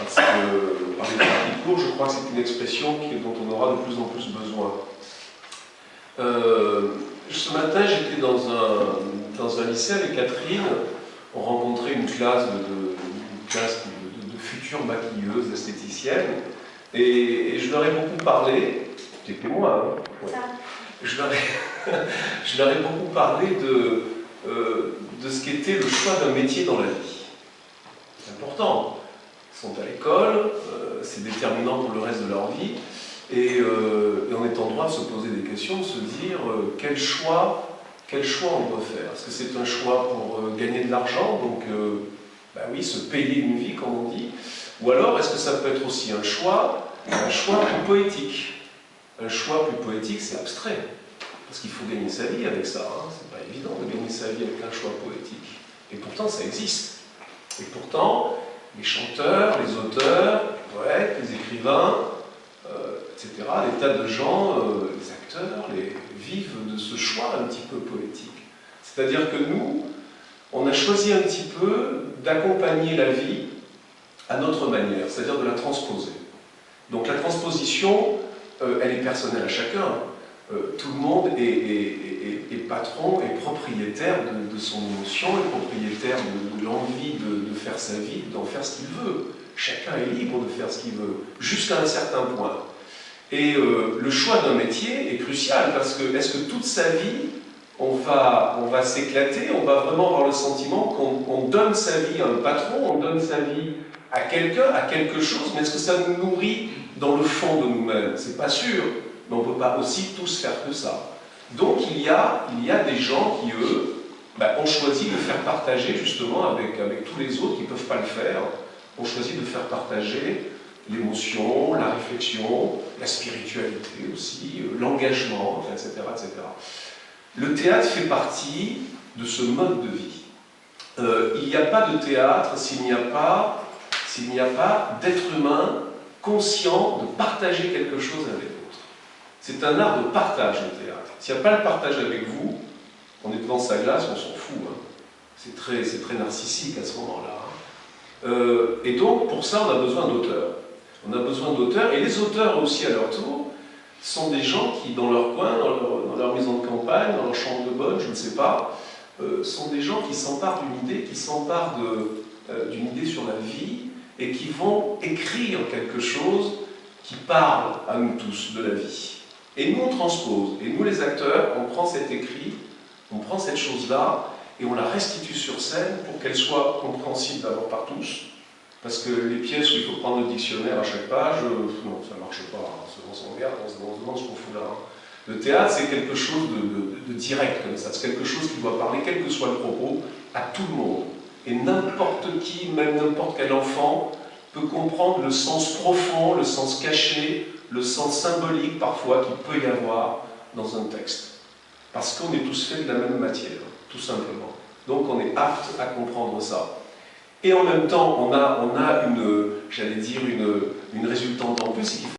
parce que par les temps qui courent, je crois que c'est une expression dont on aura de plus en plus besoin. Ce matin, j'étais dans un lycée avec Catherine. On rencontrait une classe de futures maquilleuses, esthéticiennes, et je leur ai beaucoup parlé, c'était moi, hein, ouais. Je leur ai beaucoup parlé de ce qu'était le choix d'un métier dans la vie. C'est important. Ils sont à l'école, c'est déterminant pour le reste de leur vie, et on est en droit de se poser des questions, de se dire quel choix on doit faire. Est-ce que c'est un choix pour gagner de l'argent, donc bah oui, se payer une vie, comme on dit, ou alors est-ce que ça peut être aussi un choix plus poétique. Un choix plus poétique, c'est abstrait, parce qu'il faut gagner sa vie avec ça, hein. C'est pas évident de gagner sa vie avec un choix poétique. Et pourtant, ça existe. Et pourtant, les chanteurs, les auteurs, les poètes, les écrivains, etc., des tas de gens, les acteurs, vivent de ce choix un petit peu poétique. C'est-à-dire que nous, on a choisi un petit peu d'accompagner la vie à notre manière, c'est-à-dire de la transposer. Donc la transposition, elle est personnelle à chacun. Tout le monde est patron et propriétaire de son émotion, est propriétaire de l'envie de faire sa vie, d'en faire ce qu'il veut. Chacun est libre de faire ce qu'il veut, jusqu'à un certain point. Et le choix d'un métier est crucial, parce que est-ce que toute sa vie, on va s'éclater, on va vraiment avoir le sentiment qu'on donne sa vie à un patron, on donne sa vie à quelqu'un, à quelque chose, mais est-ce que ça nous nourrit dans le fond de nous-mêmes? C'est pas sûr, mais on ne peut pas aussi tous faire que ça. Donc il y a des gens qui, eux, ont choisi de faire partager, justement, avec tous les autres qui ne peuvent pas le faire, ont choisi de faire partager l'émotion, la réflexion, la spiritualité aussi, l'engagement, etc., etc. Le théâtre fait partie de ce mode de vie. Il n'y a pas de théâtre s'il n'y a pas d'être humain conscient de partager quelque chose avec l'autre. C'est un art de partage, le théâtre. S'il n'y a pas le partage avec vous, on est devant sa glace, on s'en fout. Hein. C'est très narcissique à ce moment-là. Hein. Et donc, pour ça, on a besoin d'auteurs. On a besoin d'auteurs, et les auteurs aussi, à leur tour, sont des gens qui, dans leur coin, dans leur maison de campagne, dans leur chambre de bonne, je ne sais pas, sont des gens qui s'emparent d'une idée, qui s'emparent d'une idée sur la vie, et qui vont écrire quelque chose qui parle à nous tous de la vie. Et nous, on transpose. Et nous, les acteurs, on prend cet écrit, on prend cette chose-là, et on la restitue sur scène pour qu'elle soit compréhensible d'abord par tous. Parce que les pièces où il faut prendre le dictionnaire à chaque page, non, ça ne marche pas. Hein. On s'en regarde, on se demande ce qu'on fout là. Hein. Le théâtre, c'est quelque chose de direct, comme ça. C'est quelque chose qui doit parler, quel que soit le propos, à tout le monde. Et n'importe qui, même n'importe quel enfant, peut comprendre le sens profond, le sens caché, le sens symbolique parfois qu'il peut y avoir dans un texte. Parce qu'on est tous faits de la même matière, tout simplement. Donc on est apte à comprendre ça. Et en même temps, on a j'allais dire, une résultante en plus, c'est qu'il faut